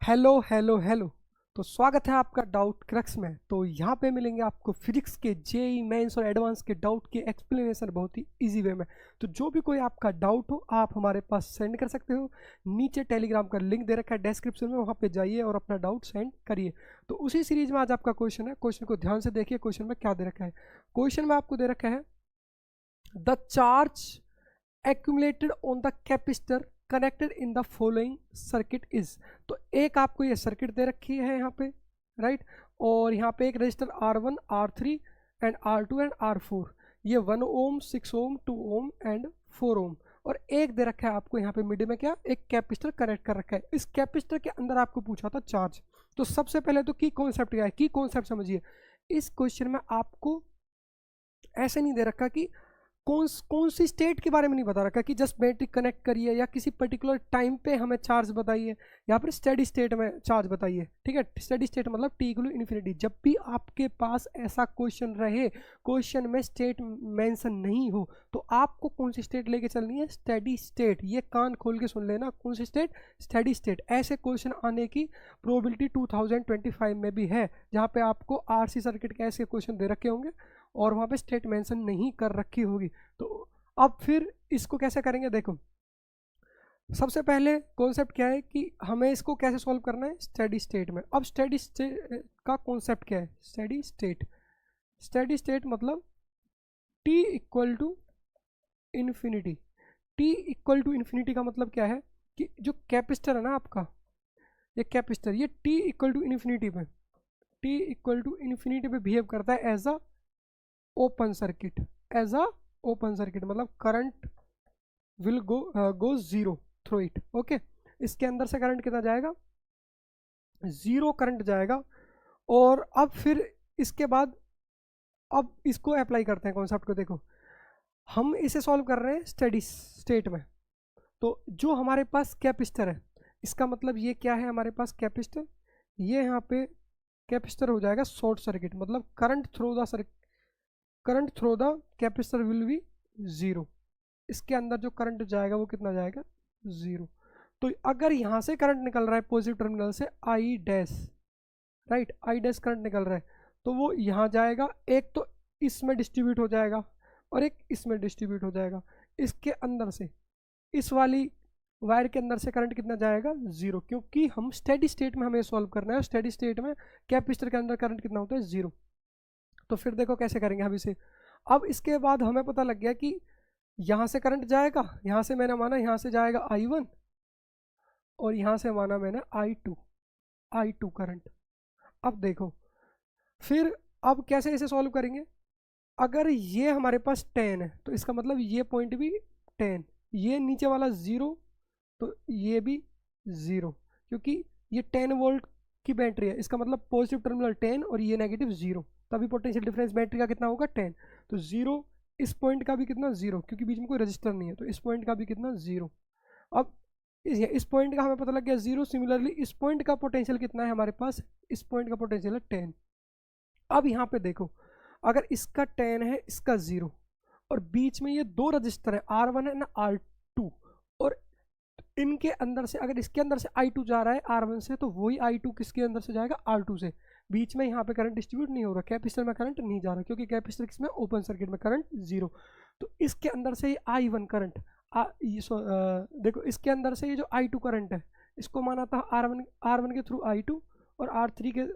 Hello hello hello. तो स्वागत है आपका डाउट क्रक्स में। तो यहाँ पे मिलेंगे आपको फिजिक्स के जेई मेंस और एडवांस के डाउट के एक्सप्लेनेशन बहुत ही इजी वे में। तो जो भी कोई आपका डाउट हो आप हमारे पास सेंड कर सकते हो। नीचे टेलीग्राम का लिंक दे रखा है डिस्क्रिप्शन में, वहाँ पे जाइए और अपना डाउट सेंड करिए। तो उसी सीरीज में आज आपका क्वेश्चन है। क्वेश्चन को ध्यान से देखिए, क्वेश्चन में क्या दे रखा है। क्वेश्चन में आपको दे रखा है the charge accumulated on the capacitor connected in the following circuit is। तो एक आपको ये सर्किट दे रखी है यहाँ पे, राइट। और यहाँ पे एक register R1 R3 and R2 and R4, ये 1 ओम 6 ओम 2 ओम एंड 4 ओम। और एक दे रखा है आपको यहाँ पे मिड में क्या, एक कैपेसिटर कनेक्ट कर रखा है। इस कैपेसिटर के अंदर आपको पूछा था चार्ज। तो सबसे पहले तो की कॉन्सेप्ट क्या है, की कॉन्सेप्ट समझिए। इस क्वेश्चन में आपको ऐसे नहीं दे रखा कि कौन सी स्टेट के बारे में नहीं बता रखा कि जस्ट बैटरी कनेक्ट करिए या किसी पर्टिकुलर टाइम पे हमें चार्ज बताइए, या फिर स्टेडी स्टेट में चार्ज बताइए। ठीक है, स्टेडी स्टेट मतलब टी इक्वल टू इन्फिनिटी। जब भी आपके पास ऐसा क्वेश्चन रहे, क्वेश्चन में स्टेट मेंशन नहीं हो, तो आपको कौन सी स्टेट लेके चलनी है, स्टेडी स्टेट। ये कान खोल के सुन लेना, कौन सी स्टेट, स्टेडी स्टेट। ऐसे क्वेश्चन आने की प्रोबेबिलिटी 2025 में भी है, जहाँ पे आपको आरसी सर्किट के ऐसे क्वेश्चन दे रखे होंगे और वहाँ पे स्टेट मेंशन नहीं कर रखी होगी। तो अब फिर इसको कैसे करेंगे, देखो। सबसे पहले कॉन्सेप्ट क्या है कि हमें इसको कैसे सॉल्व करना है, स्टेडी स्टेट में। अब स्टेडी स्टेट का कॉन्सेप्ट क्या है, स्टेडी स्टेट। स्टेडी स्टेट मतलब T equal to infinity. T equal to infinity का मतलब क्या है कि जो कैपेसिटर है ना आपका, ये कैपेसिटर, ये टी इक्वल टू इन्फिनिटी पे, टी इक्वल टू इन्फिनिटी पे बिहेव करता है as a open circuit. As a open circuit मतलब current will go zero through it. Okay, इसके अंदर से करंट कितना जाएगा, जीरो करंट जाएगा। और अब फिर इसके बाद अब इसको अप्लाई करते हैं कॉन्सेप्ट को। देखो, हम इसे सॉल्व कर रहे हैं स्टेडी स्टेट में। तो जो हमारे पास कैपेसिटर है, इसका मतलब ये क्या है, हमारे पास कैपेसिटर, ये यहाँ पे कैपेसिटर हो जाएगा शॉर्ट सर्किट, मतलब current through the capacitor will be zero. इसके अंदर जो करंट जाएगा वो कितना जाएगा, जीरो। तो अगर यहाँ से करंट निकल रहा है पॉजिटिव टर्मिनल से I dash, right, I dash current निकल रहा है, तो वो यहाँ जाएगा, एक तो इसमें डिस्ट्रीब्यूट हो जाएगा और एक इसमें डिस्ट्रीब्यूट हो जाएगा। इसके अंदर से, इस वाली वायर के अंदर से करंट कितना जाएगा, जीरो, क्योंकि हम स्टेडी स्टेट में हमें सॉल्व करना है। स्टेडी स्टेट में कैपेसिटर के अंदर करंट कितना होता है, जीरो। तो फिर देखो कैसे करेंगे हम इसे। अब इसके बाद हमें पता लग गया कि यहाँ से करंट जाएगा, यहाँ से मैंने माना यहाँ से जाएगा I1 और यहाँ से माना मैंने I2 करंट। अब देखो फिर अब कैसे इसे सॉल्व करेंगे। अगर ये हमारे पास 10 है तो इसका मतलब ये पॉइंट भी 10, ये नीचे वाला जीरो, तो ये भी जीरो, क्योंकि ये 10 वोल्ट की बैटरी है। इसका मतलब पॉजिटिव टर्मिनल 10 और ये नेगेटिव जीरो, तभी पोटेंशियल डिफरेंस बैटरी का कितना होगा, 10। तो जीरो, इस पॉइंट का भी कितना, जीरो, क्योंकि बीच में कोई रजिस्टर नहीं है, तो इस पॉइंट का भी कितना, जीरो। अब इस पॉइंट का हमें पता लग गया जीरो। सिमिलरली इस पॉइंट का पोटेंशियल कितना है हमारे पास, इस पॉइंट का पोटेंशियल है 10। अब यहाँ पे देखो, अगर इसका 10 है, इसका जीरो, और बीच में ये दो रजिस्टर है R1 है ना R2, और इनके अंदर से अगर इसके अंदर से I2 जा रहा है R1 से, तो वही I2 किसके अंदर से जाएगा, R2 से। बीच में यहाँ पे करंट डिस्ट्रीब्यूट नहीं हो रहा, कैपेसिटर में करंट नहीं जा रहा, क्योंकि कैपेसिटर किसमें, ओपन सर्किट में, करंट जीरो। तो इसके अंदर से ये I1 करंट, देखो इसके अंदर से ये जो I2 करंट है, इसको माना था R1 के थ्रू I2 और R3 के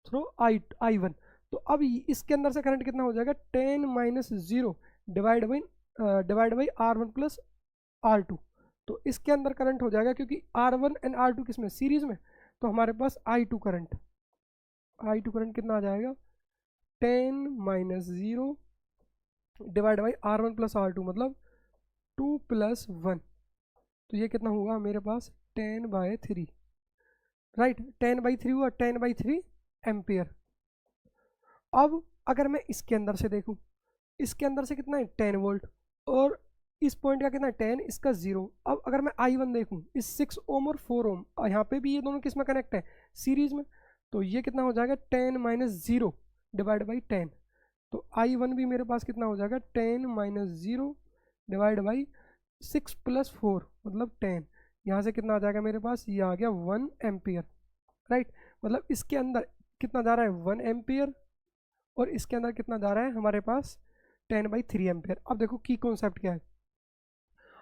थ्रू I1। तो अब इसके अंदर से करंट कितना हो जाएगा, 10 minus zero divide by R1 plus R2। तो इसके अंदर करंट हो जाएगा, क्योंकि R1 एंड R2 किस में, सीरीज में, तो हमारे पास I2 करंट कितना आ जाएगा, 10 minus zero divide by R1 plus R2, मतलब 2 प्लस 1। तो ये कितना होगा मेरे पास, 10/3, राइट, 10/3 हुआ, 10/3 एम्पियर। अब अगर मैं इसके अंदर से देखूं, इसके अंदर से कितना है, 10 वोल्ट, और इस पॉइंट का कितना है, 10, इसका जीरो। अब अगर मैं I1 देखूं, इस 6 ओम और 4 ओम, यहाँ पे भी ये दोनों किस में कनेक्ट है, सीरीज में, तो ये कितना हो जाएगा, 10 माइनस जीरो डिवाइड बाई 10। तो I1 भी मेरे पास कितना हो जाएगा, 10 minus zero divide by 6 plus 4, मतलब 10। यहाँ से कितना आ जाएगा मेरे पास, ये आ गया 1 एम्पियर, राइट। मतलब इसके अंदर कितना जा रहा है 1 एम्पियर, और इसके अंदर कितना जा रहा है हमारे पास 10/3 एम्पियर। अब देखो की कॉन्सेप्ट क्या है,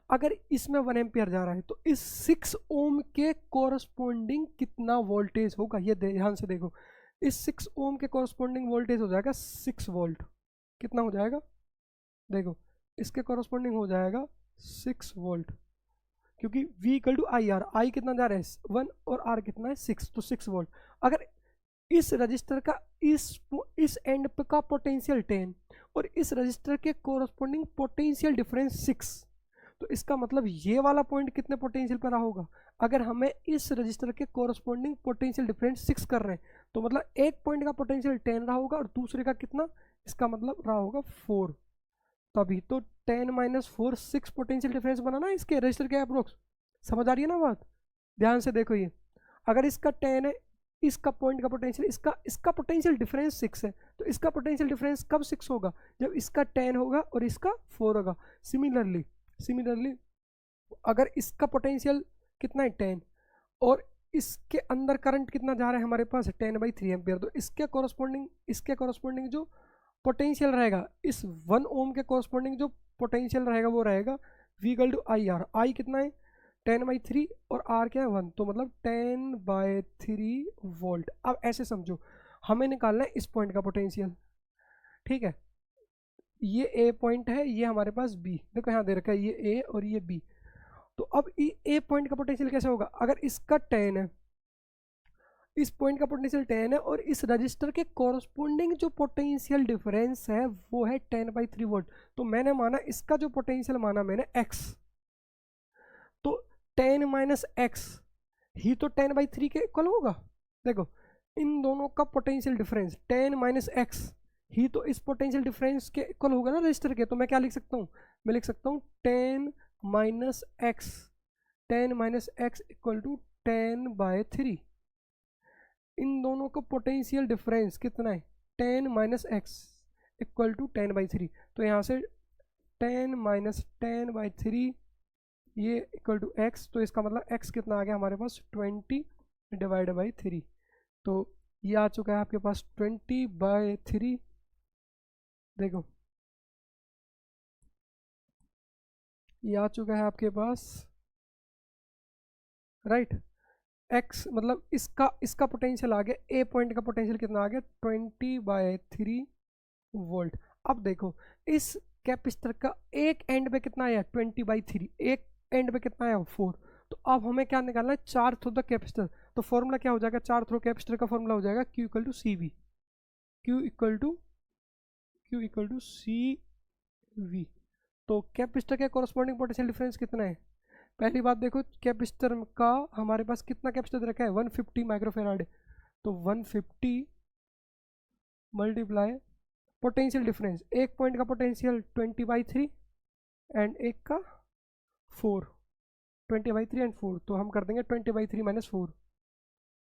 अगर इसमें 1 एम्पियर जा रहा है तो इस 6 ओम के कोरस्पोंडिंग कितना वोल्टेज होगा, ये ध्यान से देखो। इस 6 ओम के कोरस्पोंडिंग वोल्टेज हो जाएगा 6 वोल्ट। कितना हो जाएगा, देखो इसके कोरस्पोंडिंग हो जाएगा 6 वोल्ट, क्योंकि V equal to I R, I कितना जा रहा है 1 और R कितना है 6, तो 6 वोल्ट। अगर इस रजिस्टर का इस एंड पे का पोटेंशियल 10 और इस रजिस्टर के कोरस्पोंडिंग पोटेंशियल डिफरेंस 6, तो इसका मतलब ये वाला पॉइंट कितने पोटेंशियल पर रहा होगा। अगर हमें इस रजिस्टर के कोरस्पोंडिंग पोटेंशियल डिफरेंस 6 कर रहे हैं, तो मतलब एक पॉइंट का पोटेंशियल 10 रहा होगा और दूसरे का कितना, इसका मतलब रहा होगा 4। तभी तो 10 - 4 6 पोटेंशियल डिफरेंस बना ना इसके रजिस्टर के अप्रोक्स। समझ आ रही है ना बात, ध्यान से देखो। ये अगर इसका 10 है, इसका पॉइंट का पोटेंशियल, इसका पोटेंशियल डिफरेंस 6 है, तो इसका पोटेंशियल डिफरेंस कब 6 होगा, जब इसका 10 होगा और इसका 4 होगा। सिमिलरली अगर इसका पोटेंशियल कितना है 10 और इसके अंदर करंट कितना जा रहा है हमारे पास 10/3 एम्पियर, तो इसके कोरस्पोंडिंग जो पोटेंशियल रहेगा, इस 1 ओम के कोरस्पोंडिंग जो पोटेंशियल रहेगा वो रहेगा V equal to I R. I कितना है 10/3 और R क्या है 1, तो मतलब 10/3 वोल्ट। अब ऐसे समझो, हमें निकालना है इस पॉइंट का पोटेंशियल, ठीक है। ये A पॉइंट है, ये हमारे पास B, देखो यहाँ दे रखा है ये A और ये B। तो अब A पॉइंट का पोटेंशियल कैसे होगा, अगर इसका 10 है, इस पॉइंट का पोटेंशियल 10 है और इस रजिस्टर के कॉरस्पोंडिंग जो पोटेंशियल डिफरेंस है वो है 10/3 वोल्ट, तो मैंने माना इसका जो पोटेंशियल माना मैंने x, तो 10 - x ही तो 10/3 के इक्वल होगा। देखो इन दोनों का पोटेंशियल डिफरेंस 10 - x ही तो इस पोटेंशियल डिफरेंस के इक्वल होगा ना रजिस्टर के। तो मैं क्या लिख सकता हूँ, मैं लिख सकता हूँ 10 - x इक्वल टू 10/3। इन दोनों का पोटेंशियल डिफरेंस कितना है 10 - x इक्वल टू 10/3। तो यहाँ से 10 - 10/3 ये इक्वल टू x, तो इसका मतलब x कितना आ गया हमारे पास 20/3। तो ये आ चुका है आपके पास 20/3। देखो ये आ चुका है आपके पास, राइट। x मतलब इसका पोटेंशियल आ गया, A पॉइंट का पोटेंशियल कितना आ गया 20/3 वोल्ट। अब देखो इस कैपेसिटर का एक एंड पे कितना आया 20/3, एक एंड पे कितना आया 4। तो अब हमें क्या निकालना है 4 थ्रू द कैपेसिटर। तो फॉर्मूला क्या हो जाएगा 4 थ्रू कैपेसिटर का फॉर्मूला हो जाएगा Q equal to CV, Q equal to CV। तो कैपेसिटर के कोरस्पोंडिंग पोटेंशियल डिफरेंस कितना है, पहली बात देखो कैपेसिटर का हमारे पास कितना कैपेसिटर रखा है 150 माइक्रोफेराड, तो 150 मल्टीप्लाई पोटेंशियल डिफरेंस, एक पॉइंट का पोटेंशियल 20/3 एंड एक का 4, 20/3 एंड 4, तो हम कर देंगे 20/3 - 4,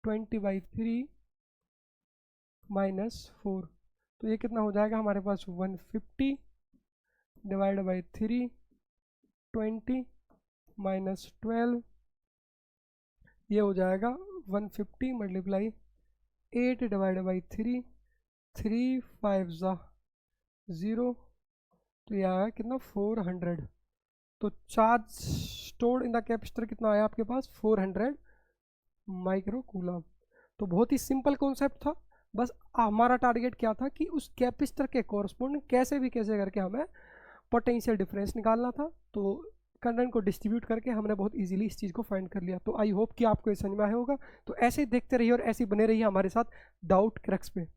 20/3 - 4, तो ये कितना हो जाएगा हमारे पास 150 डिवाइड बाई 3, 20 - 12, ये हो जाएगा 150 मल्टीप्लाई 8 डिवाइड बाई 3, 3 5 0, तो ये आया कितना 400। तो charge stored in the capacitor कितना आया आपके पास 400 माइक्रो कूलम। तो बहुत ही सिंपल कॉन्सेप्ट था, बस हमारा टारगेट क्या था कि उस कैपेसिटर के कोरस्पोंडिंग कैसे करके हमें पोटेंशियल डिफरेंस निकालना था। तो करंट को डिस्ट्रीब्यूट करके हमने बहुत इजीली इस चीज़ को फाइंड कर लिया। तो आई होप कि आपको ये समझ में आया होगा। तो ऐसे ही देखते रहिए और ऐसे ही बने रहिए हमारे साथ डाउट क्रक्स पे।